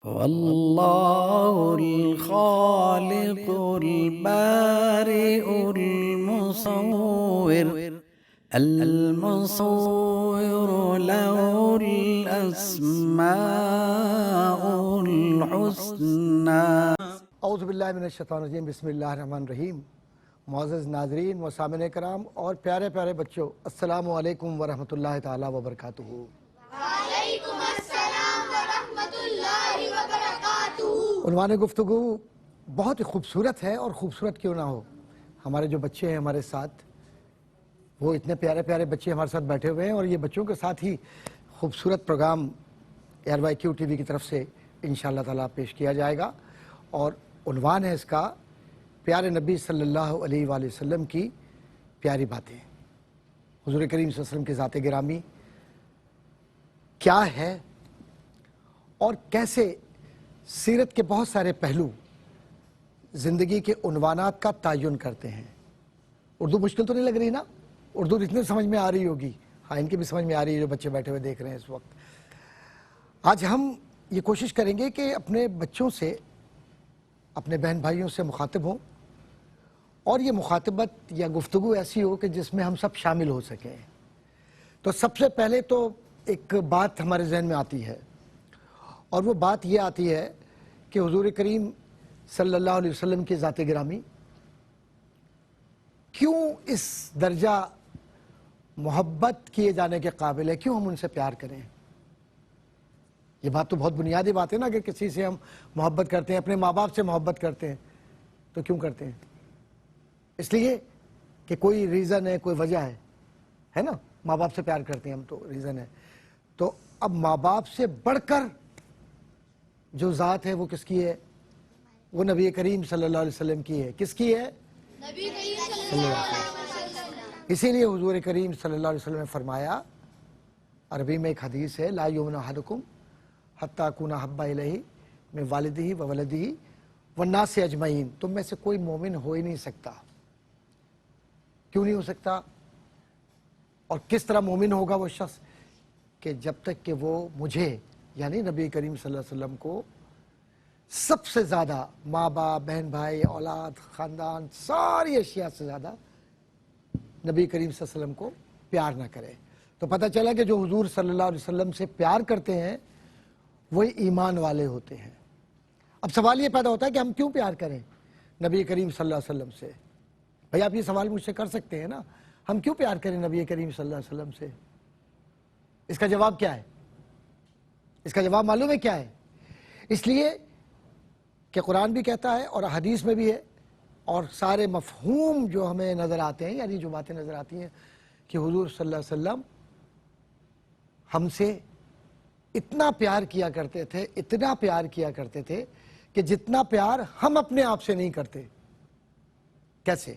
والله الخالق البارئ المصور له الأسماء الحسنى۔ اعوذ باللہ من الشیطان الرجیم، بسم اللہ الرحمن الرحیم۔ معزز ناظرین و سامعین کرام اور پیارے پیارے بچوں، السلام علیکم ورحمۃ اللہ تعالیٰ وبرکاتہ۔ وعلیکم السلام ورحمۃ اللہ وبرکاتہ۔ عنوان گفتگو بہت ہی خوبصورت ہے، اور خوبصورت کیوں نہ ہو، ہمارے جو بچے ہیں ہمارے ساتھ، وہ اتنے پیارے پیارے بچے ہمارے ساتھ بیٹھے ہوئے ہیں، اور یہ بچوں کے ساتھ ہی خوبصورت پروگرام ARYQ TV کی طرف سے انشاءاللہ تعالیٰ پیش کیا جائے گا، اور عنوان ہے اس کا پیارے نبی صلی اللہ علیہ وآلہ وسلم کی پیاری باتیں۔ حضور کریم صلی اللہ علیہ وسلم کی ذات گرامی کیا ہے، اور کیسے سیرت کے بہت سارے پہلو زندگی کے عنوانات کا تعین کرتے ہیں۔ اردو مشکل تو نہیں لگ رہی نا؟ اردو اتنی سمجھ میں آ رہی ہوگی، ہاں ان کی بھی سمجھ میں آ رہی ہے جو بچے بیٹھے ہوئے دیکھ رہے ہیں اس وقت۔ آج ہم یہ کوشش کریں گے کہ اپنے بچوں سے، اپنے بہن بھائیوں سے مخاطب ہوں، اور یہ مخاطبت یا گفتگو ایسی ہو کہ جس میں ہم سب شامل ہو سکیں۔ تو سب سے پہلے تو ایک بات ہمارے ذہن میں آتی ہے، اور وہ بات یہ آتی ہے کہ حضور کریم صلی اللہ علیہ وسلم کی ذات گرامی کیوں اس درجہ محبت کیے جانے کے قابل ہے، کیوں ہم ان سے پیار کریں؟ یہ بات تو بہت بنیادی بات ہے نا، کہ کسی سے ہم محبت کرتے ہیں، اپنے ماں باپ سے محبت کرتے ہیں، تو کیوں کرتے ہیں؟ اس لیے کہ کوئی ریزن ہے، کوئی وجہ ہے نا، ماں باپ سے پیار کرتے ہیں ہم، تو ریزن ہے۔ تو اب ماں باپ سے بڑھ کر جو ذات ہے وہ کس کی ہے؟ وہ نبی کریم صلی اللہ علیہ وسلم کی ہے۔ کس کی ہے؟ نبی کریم صلی صلی اللہ علیہ وسلم۔ اسی لیے حضور کریم صلی اللہ علیہ وسلم نے فرمایا، عربی میں ایک حدیث ہے، لا یؤمن احدکم حتی اکون احب الیہ من والدہ وولدہ والناس اجمعین۔ تم میں سے کوئی مومن ہو ہی نہیں سکتا۔ کیوں نہیں ہو سکتا؟ اور کس طرح مومن ہوگا وہ شخص؟ کہ جب تک کہ وہ مجھے یعنی نبی کریم صلی اللہ علیہ وسلم کو سب سے زیادہ، ماں باپ، بہن بھائی، اولاد، خاندان، ساری اشیاء سے زیادہ نبی کریم صلی اللہ علیہ وسلم کو پیار نہ کرے۔ تو پتہ چلا کہ جو حضور صلی اللہ علیہ وسلم سے پیار کرتے ہیں وہی ایمان والے ہوتے ہیں۔ اب سوال یہ پیدا ہوتا ہے کہ ہم کیوں پیار کریں نبی کریم صلی اللہ علیہ وسلم سے؟ بھئی آپ یہ سوال مجھ سے کر سکتے ہیں نا، ہم کیوں پیار کریں نبی کریم صلی اللہ علیہ وسلم سے؟ اس کا جواب کیا ہے؟ اس کا جواب معلوم ہے کیا ہے؟ اس لیے کہ قرآن بھی کہتا ہے اور حدیث میں بھی ہے، اور سارے مفہوم جو ہمیں نظر آتے ہیں، یعنی جو باتیں نظر آتی ہیں، کہ حضور صلی اللہ علیہ وسلم ہم سے اتنا پیار کیا کرتے تھے، اتنا پیار کیا کرتے تھے کہ جتنا پیار ہم اپنے آپ سے نہیں کرتے۔ کیسے؟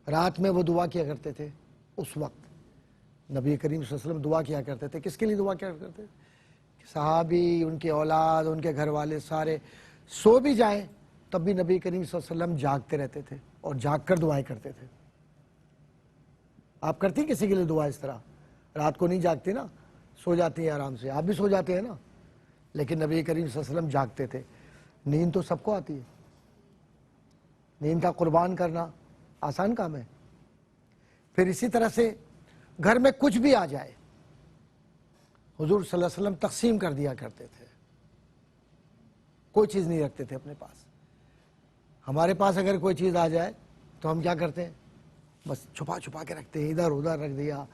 رات میں وہ دعا کیا کرتے تھے، اس وقت نبی کریم صلی اللہ علیہ وسلم دعا کیا کرتے تھے۔ کس کے لیے دعا کیا کرتے تھے؟ کہ صحابی، ان کے اولاد، ان کے گھر والے سارے سو بھی جائیں تب بھی نبی کریم صلی اللہ علیہ وسلم جاگتے رہتے تھے، اور جاگ کر دعائیں کرتے تھے۔ آپ کرتی کسی کے لیے دعا اس طرح؟ رات کو نہیں جاگتے نا، سو جاتے ہیں آرام سے، آپ بھی سو جاتے ہیں نا، لیکن نبی کریم صلی اللہ علیہ وسلم جاگتے تھے۔ نیند تو سب کو آتی ہے، نیند کا قربان کرنا آسان کام ہے۔ پھر اسی طرح سے گھر میں کچھ بھی آ جائے، حضور صلی اللہ علیہ وسلم تقسیم کر دیا کرتے تھے، کوئی چیز نہیں رکھتے تھے اپنے پاس۔ ہمارے پاس اگر کوئی چیز آ جائے تو ہم کیا کرتے ہیں؟ بس چھپا چھپا کے رکھتے ہیں، ادھر ادھر رکھ دیا،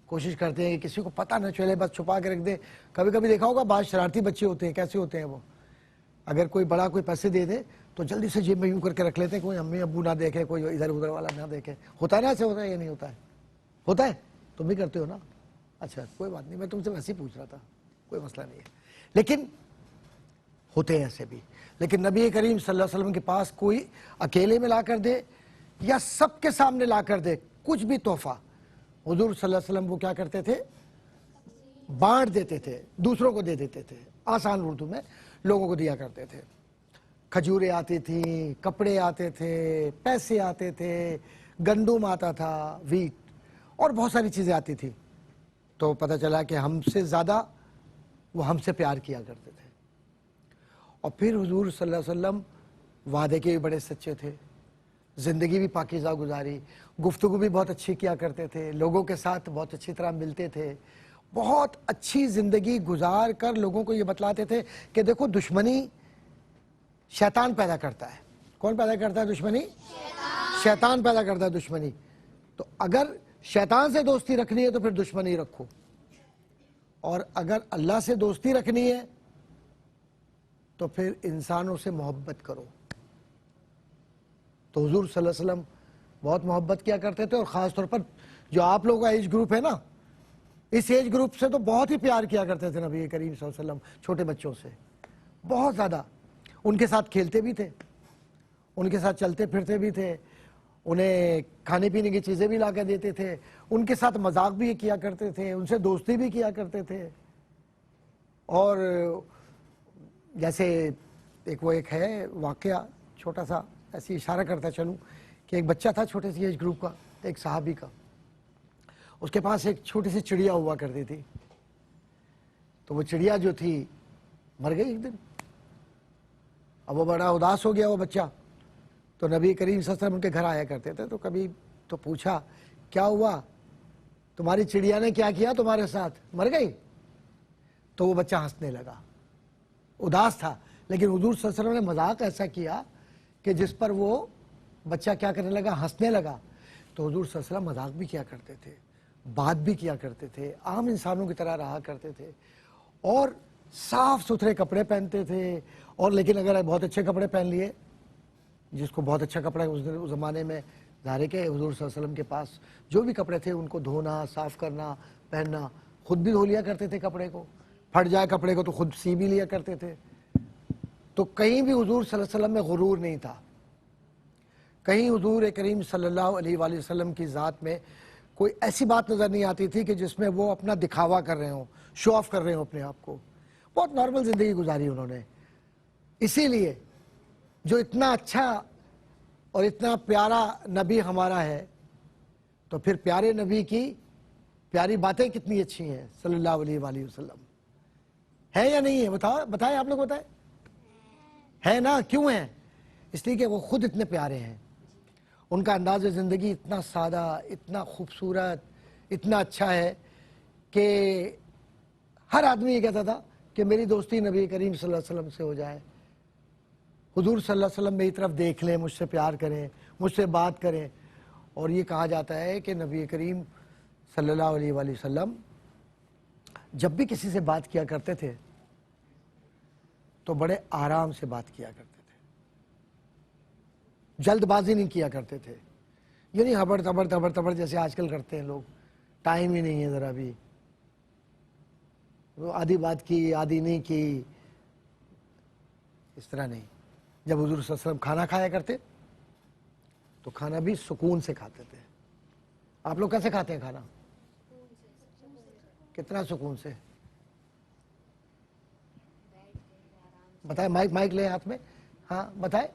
کوشش کرتے ہیں کہ کسی کو پتہ نہ چلے، بس چھپا کے رکھ دیں۔ کبھی کبھی دیکھا ہوگا بعض شرارتی بچے ہوتے ہیں، کیسے ہوتے ہیں وہ، اگر کوئی بڑا کوئی پیسے دے دے تو جلدی سے جیب میں یوں کر کے رکھ لیتے ہیں، کوئی امی ابو نہ دیکھے، کوئی ادھر ادھر والا نہ دیکھے۔ ہوتا ہے نا ایسے؟ ہوتا ہے یا نہیں ہوتا ہے؟ ہوتا ہے؟ تم بھی کرتے ہو نا؟ اچھا کوئی بات نہیں، میں تم سے ویسے ہی پوچھ رہا تھا، کوئی مسئلہ نہیں ہے۔ لیکن ہوتے ہیں ایسے بھی۔ لیکن نبی کریم صلی اللہ علیہ وسلم کے پاس کوئی اکیلے میں لا کر دے یا سب کے سامنے لا کر دے کچھ بھی تحفہ، حضور صلی اللہ علیہ وسلم وہ کیا کرتے تھے؟ بانٹ دیتے تھے، دوسروں کو دے دیتے تھے، آسان اردو میں لوگوں کو دیا کرتے تھے۔ کھجوریں آتی تھیں، کپڑے آتے تھے، پیسے آتے تھے، گندم آتا تھا، ویٹ، اور بہت ساری چیزیں آتی تھیں۔ تو پتہ چلا کہ ہم سے زیادہ وہ ہم سے پیار کیا کرتے تھے۔ اور پھر حضور صلی اللہ علیہ وسلم وعدے کے بھی بڑے سچے تھے، زندگی بھی پاکیزہ گزاری، گفتگو بھی بہت اچھی کیا کرتے تھے، لوگوں کے ساتھ بہت اچھی طرح ملتے تھے، بہت اچھی زندگی گزار کر لوگوں کو یہ بتلاتے تھے کہ دیکھو دشمنی شیطان پیدا کرتا ہے۔ کون پیدا کرتا ہے دشمنی؟ شیطان پیدا کرتا ہے دشمنی۔ تو اگر شیطان سے دوستی رکھنی ہے تو پھر دشمنی رکھو، اور اگر اللہ سے دوستی رکھنی ہے تو پھر انسانوں سے محبت کرو۔ تو حضور صلی اللہ علیہ وسلم بہت محبت کیا کرتے تھے، اور خاص طور پر جو آپ لوگوں کا ایج گروپ ہے نا، اس ایج گروپ سے تو بہت ہی پیار کیا کرتے تھے نبی کریم صلی اللہ علیہ وسلم، چھوٹے بچوں سے بہت زیادہ۔ ان کے ساتھ کھیلتے بھی تھے، ان کے ساتھ چلتے پھرتے بھی تھے، انہیں کھانے پینے کی چیزیں بھی لا کے دیتے تھے، ان کے ساتھ مذاق بھی کیا کرتے تھے، ان سے دوستی بھی کیا کرتے تھے۔ اور جیسے ایک ہے واقعہ چھوٹا سا، ایسی اشارہ کرتا چلوں کہ ایک بچہ تھا چھوٹے سی ایج گروپ کا، ایک صحابی کا، اس کے پاس ایک چھوٹی سی چڑیا ہوا کرتی تھی۔ تو وہ چڑیا جو تھی مر گئی ایک دن۔ اب وہ بڑا اداس ہو گیا وہ بچہ، تو نبی کریم صلی اللہ علیہ وسلم ان کے گھر آیا کرتے تھے، تو کبھی تو پوچھا کیا ہوا، تمہاری چڑیا نے کیا کیا تمہارے ساتھ، مر گئی؟ تو وہ بچہ ہنسنے لگا، اداس تھا، لیکن حضور صلی اللہ علیہ وسلم نے مذاق ایسا کیا کہ جس پر وہ بچہ کیا کرنے لگا، ہنسنے لگا۔ تو حضور صلی اللہ علیہ وسلم مذاق بھی کیا کرتے تھے، بات بھی کیا کرتے تھے، عام انسانوں کی طرح رہا کرتے تھے، اور صاف ستھرے کپڑے پہنتے تھے۔ اور لیکن اگر بہت اچھے کپڑے پہن لیے، جس کو بہت اچھا کپڑا اس زمانے میں ظاہر ہے کہ حضور صلی اللہ علیہ وسلم کے پاس جو بھی کپڑے تھے ان کو دھونا، صاف کرنا، پہننا، خود بھی دھو لیا کرتے تھے کپڑے کو، پھٹ جائے کپڑے کو تو خود سی بھی لیا کرتے تھے۔ تو کہیں بھی حضور صلی اللہ علیہ وسلم میں غرور نہیں تھا، کہیں حضور کریم صلی اللہ علیہ وآلہ وسلم کی ذات میں کوئی ایسی بات نظر نہیں آتی تھی کہ جس میں وہ اپنا دکھاوا کر رہے ہوں، شو آف کر رہے ہوں اپنے آپ کو۔ بہت نارمل زندگی گزاری انہوں نے۔ اسی لیے جو اتنا اچھا اور اتنا پیارا نبی ہمارا ہے، تو پھر پیارے نبی کی پیاری باتیں کتنی اچھی ہیں صلی اللہ علیہ وآلہ وسلم، ہے یا نہیں ہے؟ بتائیں آپ لوگ بتائیں، ہے نا؟ کیوں ہیں؟ اس لیے کہ وہ خود اتنے پیارے ہیں، ان کا انداز زندگی اتنا سادہ، اتنا خوبصورت، اتنا اچھا ہے کہ ہر آدمی یہ کہتا تھا کہ میری دوستی نبی کریم صلی اللہ علیہ وسلم سے ہو جائے، حضور صلی اللہ علیہ وسلم میری طرف دیکھ لیں، مجھ سے پیار کریں، مجھ سے بات کریں۔ اور یہ کہا جاتا ہے کہ نبی کریم صلی اللہ علیہ وآلہ وسلم جب بھی کسی سے بات کیا کرتے تھے تو بڑے آرام سے بات کیا کرتے تھے، جلد بازی نہیں کیا کرتے تھے، یعنی ہبڑ تبڑ جیسے آج کل کرتے ہیں لوگ، ٹائم ہی نہیں ہے ذرا بھی، آدھی بات کی آدھی نہیں کی، اس طرح نہیں۔ جب حضور صلی اللہ علیہ وسلم کھانا کھایا کرتے تو کھانا بھی سکون سے کھاتے تھے۔ آپ لوگ کیسے کھاتے ہیں کھانا؟ کتنا سکون سے؟ بتائیں، مائک لیں ہاتھ میں، ہاں بتائیں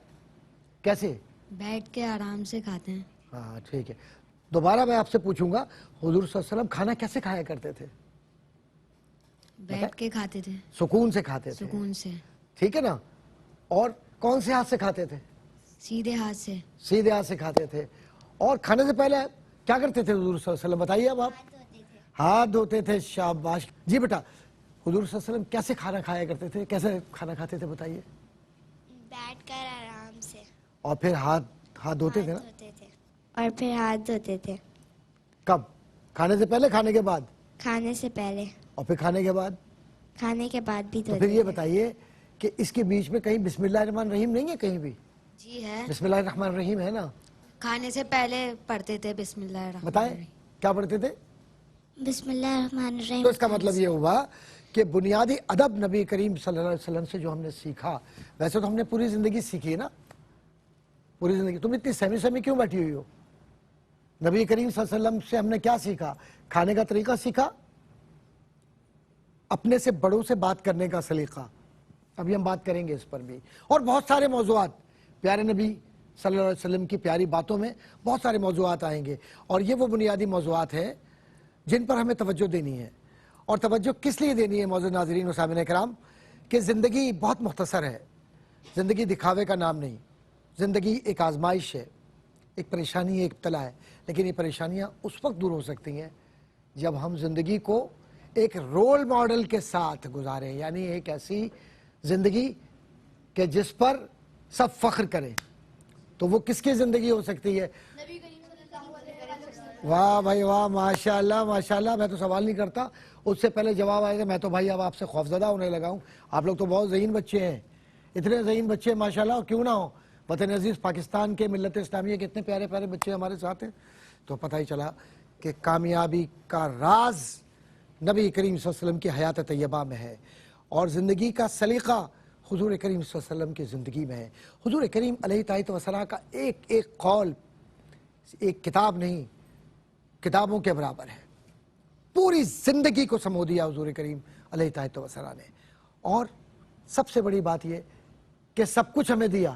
کیسے؟ بیٹھ کے آرام سے کھاتے ہیں۔ ہاں ٹھیک ہے۔ دوبارہ میں آپ سے پوچھوں گا، حضور صلی اللہ علیہ وسلم کھانا کیسے کھایا کرتے تھے؟ بیٹھ کے کھاتے تھے، سکون سے کھاتے تھے، سکون سے، ٹھیک ہے نا؟ اور کون سے ہاتھ سے کھاتے تھے؟ سیدھے ہاتھ سے۔ سیدھے ہاتھ سے کھاتے تھے۔ اور کھانے سے پہلے کیا کرتے تھے حضور صلی اللہ علیہ وسلم؟ بتائیے اب آپ۔ ہاتھ دھوتے تھے، شاباش جی بیٹا۔ حضور صلی اللہ علیہ وسلم کیسے کھانا کھایا کرتے تھے، کیسے کھانا کھاتے تھے بتائیے؟ بیٹھ کر آرام سے، اور پھر ہاتھ دھوتے تھے نا؟ دھوتے تھے اور پھر ہاتھ دھوتے تھے، کب؟ کھانے سے پہلے، کھانے کے بعد؟ کھانے سے پہلے، اور پھر کھانے کے بعد؟ کھانے کے بعد بھی تو دھوتے پھر یہ تھے۔ بتائیے کہ اس کے بیچ میں کہیں بسم اللہ الرحمن الرحیم نہیں ہے کہیں بھی؟ جی ہے، بسم اللہ الرحمن الرحیم ہے نا؟ کھانے سے پہلے پڑھتے تھے بسم اللہ الرحمن بتائیں الرحیم۔ کیا پڑھتے تھے؟ بسم اللہ الرحمن الرحیم۔ تو اس کا مطلب یہ ہوا کہ بنیادی ادب نبی کریم صلی اللہ علیہ وسلم سے جو ہم نے سیکھا، ویسے تو ہم نے پوری زندگی سیکھی ہے نا، پوری زندگی۔ تم اتنی سہمی کیوں بیٹھی ہوئی ہو؟ نبی کریم صلی اللہ علیہ وسلم سے ہم نے کیا سیکھا؟ کھانے کا طریقہ سیکھا، اپنے سے بڑوں سے بات کرنے کا سلیقہ، ابھی ہم بات کریں گے اس پر بھی، اور بہت سارے موضوعات پیارے نبی صلی اللہ علیہ وسلم کی پیاری باتوں میں بہت سارے موضوعات آئیں گے، اور یہ وہ بنیادی موضوعات ہیں جن پر ہمیں توجہ دینی ہے۔ اور توجہ کس لیے دینی ہے معزز ناظرین و سامعین کرام؟ کہ زندگی بہت مختصر ہے، زندگی دکھاوے کا نام نہیں. زندگی ایک آزمائش ہے, ایک پریشانی ہے, ایک ابتلا ہے, لیکن یہ پریشانیاں اس وقت دور ہو سکتی ہیں جب ہم زندگی کو ایک رول ماڈل کے ساتھ گزاریں, یعنی ایک ایسی زندگی کہ جس پر سب فخر کریں. تو وہ کس کی زندگی ہو سکتی ہے؟ واہ بھائی واہ, ماشاءاللہ ماشاءاللہ. میں تو سوال نہیں کرتا, اس سے پہلے جواب آئے گا. میں تو بھائی اب آپ سے خوفزدہ ہونے لگا ہوں. آپ لوگ تو بہت ذہین بچے ہیں, اتنے ذہین بچے ماشاءاللہ, اور کیوں نہ ہو. وطن عزیز پاکستان کے ملت اسلامیہ کے اتنے پیارے پیارے بچے ہمارے ساتھ ہیں. تو پتہ ہی چلا کہ کامیابی کا راز نبی کریم صلی اللہ علیہ وسلم کی حیات طیبہ میں ہے, اور زندگی کا سلیقہ حضور کریم صلی اللہ علیہ وسلم کی زندگی میں ہے. حضور کریم علیہ الصلوۃ والسلام کا ایک ایک قول ایک کتاب نہیں, کتابوں کے برابر ہے. پوری زندگی کو سمو دیا حضور کریم علیہ الصلوۃ والسلام نے. اور سب سے بڑی بات یہ کہ سب کچھ ہمیں دیا,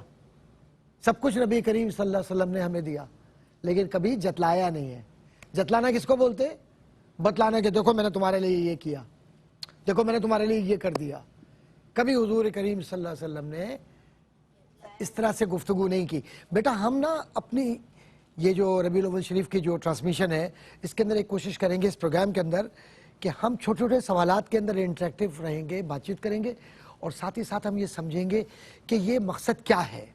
سب کچھ نبی کریم صلی اللہ علیہ وسلم نے ہمیں دیا, لیکن کبھی جتلایا نہیں ہے. جتلانا کس کو بولتے؟ بتلانا کہ دیکھو میں نے تمہارے لیے یہ کیا, دیکھو میں نے تمہارے لیے یہ کر دیا. کبھی حضور کریم صلی اللہ علیہ وسلم نے اس طرح سے گفتگو نہیں کی. بیٹا ہم نا اپنی یہ جو ربیع الاول شریف کی جو ٹرانسمیشن ہے, اس کے اندر ایک کوشش کریں گے اس پروگرام کے اندر کہ ہم چھوٹے چھوٹے سوالات کے اندر انٹریکٹیو رہیں گے, بات چیت کریں گے, اور ساتھ ہی ساتھ ہم یہ سمجھیں گے کہ یہ مقصد کیا ہے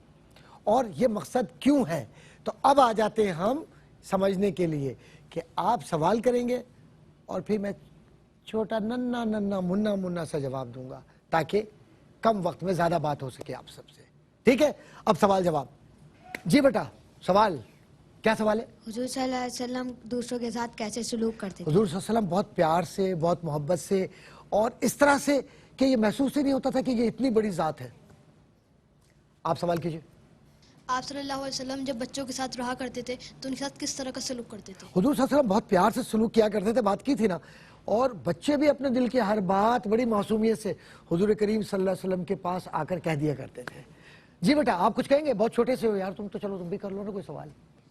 اور یہ مقصد کیوں ہے. تو اب آ جاتے ہیں ہم سمجھنے کے لیے کہ آپ سوال کریں گے اور پھر میں چھوٹا ننا ننا منا منا سا جواب دوں گا, تاکہ کم وقت میں زیادہ بات ہو سکے آپ سب سے. ٹھیک ہے, اب سوال جواب. جی بیٹا سوال, کیا سوال ہے؟ حضور صلی اللہ علیہ وسلم دوسروں کے ساتھ کیسے سلوک کرتے تھے؟ حضور صلی اللہ علیہ وسلم بہت پیار سے, بہت محبت سے, اور اس طرح سے کہ یہ محسوس ہی نہیں ہوتا تھا کہ یہ اتنی بڑی ذات ہے. آپ سوال کیجئے. آپ صلی اللہ علیہ وسلم جب بچوں کے ساتھ رہا کرتے تھے تو ان کے ساتھ کس طرح کا سلوک کرتے تھے؟ حضور صلی اللہ علیہ وسلم بہت پیار سے سلوک کیا کرتے تھے, بات کی تھی نا, اور بچے بھی اپنے دل کی ہر بات بڑی معصومیت سے حضور کریم صلی اللہ علیہ وسلم کے پاس آ کر کہہ دیا کرتے تھے. جی بیٹا آپ کچھ کہیں گے؟ بہت چھوٹے سے ہو یار تم تو, چلو تم بھی کر لو نا کوئی سوال.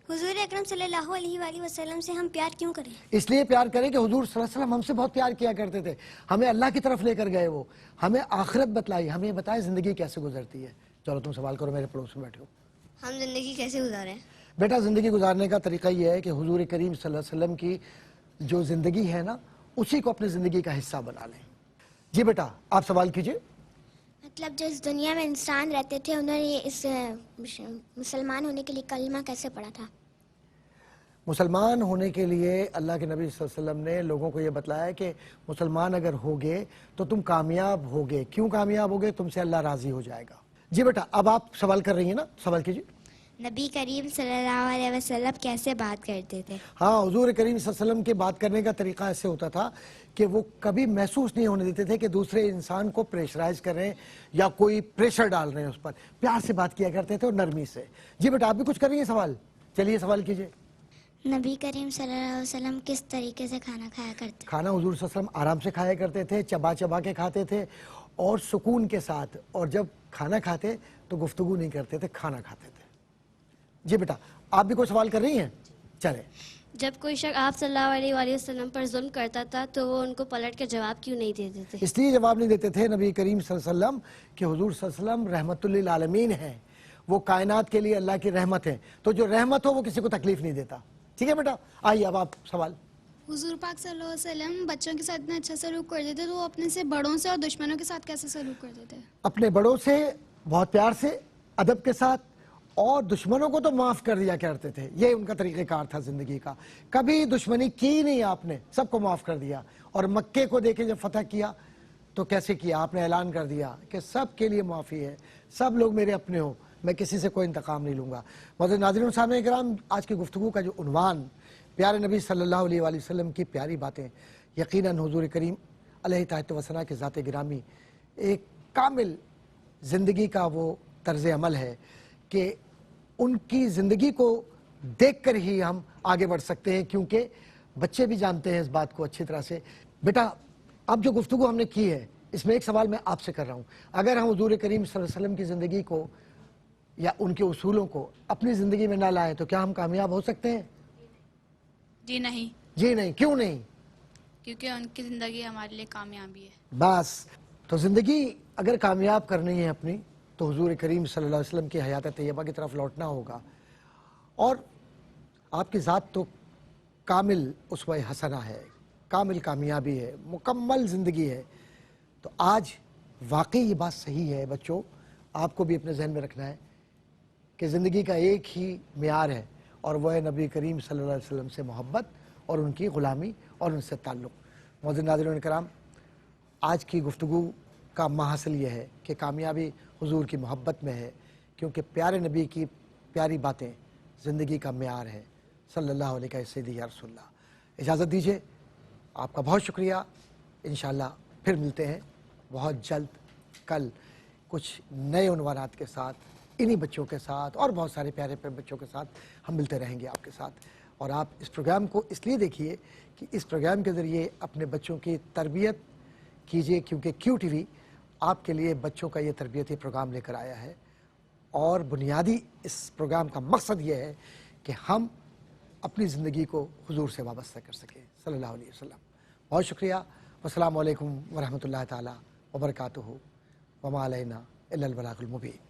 حضور اکرم صلی اللہ علیہ وآلہ وسلم سے ہم پیار کیوں کریں؟ اس لیے پیار کریں کہ حضور صلی اللہ علیہ وسلم ہم سے بہت پیار کیا کرتے تھے. ہمیں اللہ کی طرف لے کر گئے, وہ ہمیں آخرت بتلائی, ہمیں بتائے زندگی کیسے گزرتی ہے. چلو تم سوال کرو, میرے پڑوس میں بیٹھے ہو. ہم زندگی کیسے گزاریں؟ بیٹا زندگی گزارنے کا طریقہ یہ ہے کہ حضور کریم صلی اللہ علیہ وسلم کی جو زندگی ہے نا, اسی کو اپنی زندگی کا حصہ بنا لیں. جی بیٹا آپ سوال کیجئے. مطلب جو اس دنیا میں انسان رہتے تھے انہوں نے اس مسلمان ہونے کے لیے کلمہ کیسے پڑھا تھا؟ مسلمان ہونے کے لیے اللہ کے نبی صلی اللہ علیہ وسلم نے لوگوں کو یہ بتلایا کہ مسلمان اگر ہوگے تو تم کامیاب ہوگے. کیوں کامیاب ہوگے؟ تم سے اللہ راضی ہو جائے گا. جی بیٹا اب آپ سوال کر رہی ہیں نا, سوال کیجئے. نبی کریم صلی اللہ علیہ وسلم کیسے بات کرتے تھے؟ ہاں حضور کریم صلی اللہ علیہ وسلم کے بات کرنے کا طریقہ ایسے ہوتا تھا کہ وہ کبھی محسوس نہیں ہونے دیتے تھے کہ دوسرے انسان کو پریشرائز کر رہے ہیں یا کوئی پریشر ڈال رہے ہیں اس پر. پیار سے بات کیا کرتے تھے اور نرمی سے. جی بیٹا آپ بھی کچھ کر رہی ہیں سوال, چلیے سوال کیجئے. نبی کریم صلی اللہ علیہ وسلم کس طریقے سے کھانا کھایا کرتے؟ کھانا حضور صلی اللہ علیہ وسلم آرام سے کھایا کرتے تھے, چبا چبا کے کھاتے تھے اور سکون کے ساتھ, اور جب کھانا کھاتے تو گفتگو نہیں کرتے تھے, کھانا کھاتے تھے. جی بیٹا آپ بھی کوئی سوال کر رہی ہیں؟ چلیں. جب کوئی شخص آپ صلی اللہ علیہ وآلہ وسلم پر ظلم کرتا تھا تو وہ ان کو پلٹ کے جواب کیوں نہیں دیتے تھے؟ اس لیے جواب نہیں دیتے تھے نبی کریم صلی اللہ علیہ وسلم کہ حضور صلی اللہ علیہ وسلم رحمت للعالمین ہیں, وہ کائنات کے لیے اللہ کی رحمت ہے, تو جو رحمت ہو وہ کسی کو تکلیف نہیں دیتا. ٹھیک ہے بیٹا آئیے اب آپ سوال. حضور پاک صلی اللہ علیہ وسلم بچوں کے ساتھ اتنا اچھا سلوک کرتے تھے, تو وہ اپنے سے بڑوں سے اور دشمنوں کے ساتھ کیسے سلوک کرتے تھے؟ اپنے بڑوں سے بہت پیار سے, ادب کے ساتھ, اور دشمنوں کو تو معاف کر دیا کرتے تھے. یہ ان کا طریقہ کار تھا زندگی کا. کبھی دشمنی کی نہیں آپ نے, سب کو معاف کر دیا. اور مکے کو دیکھے جب فتح کیا تو کیسے کیا, آپ نے اعلان کر دیا کہ سب کے لیے معافی ہے, سب لوگ میرے اپنے ہو, میں کسی سے کوئی انتقام نہیں لوں گا. معزز ناظرین سامعین کرام, آج کی گفتگو کا جو عنوان پیارے نبی صلی اللہ علیہ وآلہ وسلم کی پیاری باتیں, یقیناً حضور کریم علیہ الصلوۃ والسلام کے ذات گرامی ایک کامل زندگی کا وہ طرز عمل ہے کہ ان کی زندگی کو دیکھ کر ہی ہم آگے بڑھ سکتے ہیں, کیونکہ بچے بھی جانتے ہیں اس بات کو اچھی طرح سے. بیٹا اب جو گفتگو ہم نے کی ہے اس میں ایک سوال میں آپ سے کر رہا ہوں. اگر ہم حضور کریم صلی اللہ علیہ وسلم کی زندگی کو یا ان کے اصولوں کو اپنی زندگی میں نہ لائیں تو کیا ہم کامیاب ہو سکتے ہیں؟ جی نہیں. جی نہیں. کیوں نہیں؟ کیونکہ ان کی زندگی ہمارے لیے کامیابی ہے. بس تو زندگی اگر کامیاب کرنی ہے اپنی تو حضور کریم صلی اللہ علیہ وسلم کی حیات طیبہ کی طرف لوٹنا ہوگا. اور آپ کی ذات تو کامل اسوہ حسنہ ہے, کامل کامیابی ہے, مکمل زندگی ہے. تو آج واقعی یہ بات صحیح ہے بچوں, آپ کو بھی اپنے ذہن میں رکھنا ہے کہ زندگی کا ایک ہی معیار ہے, اور وہ ہے نبی کریم صلی اللہ علیہ وسلم سے محبت اور ان کی غلامی اور ان سے تعلق. معزز ناظرین کرام, آج کی گفتگو کا محاصل یہ ہے کہ کامیابی حضور کی محبت میں ہے, کیونکہ پیارے نبی کی پیاری باتیں زندگی کا معیار ہے. صلی اللہ علیہ سیدی یا رسول اللہ. اجازت دیجیے, آپ کا بہت شکریہ. انشاءاللہ پھر ملتے ہیں بہت جلد کل کچھ نئے عنوانات کے ساتھ, انہی بچوں کے ساتھ اور بہت سارے پیارے پیارے بچوں کے ساتھ ہم ملتے رہیں گے آپ کے ساتھ. اور آپ اس پروگرام کو اس لیے دیکھیے کہ اس پروگرام کے ذریعے اپنے بچوں کی تربیت کیجیے, کیونکہ کیو ٹی وی آپ کے لیے بچوں کا یہ تربیتی پروگرام لے کر آیا ہے. اور بنیادی اس پروگرام کا مقصد یہ ہے کہ ہم اپنی زندگی کو حضور سے وابستہ کر سکیں صلی اللہ علیہ وسلم. بہت شکریہ. والسلام علیکم ورحمۃ اللہ تعالی وبرکاتہ. وما علینا الا البلاغ المبین.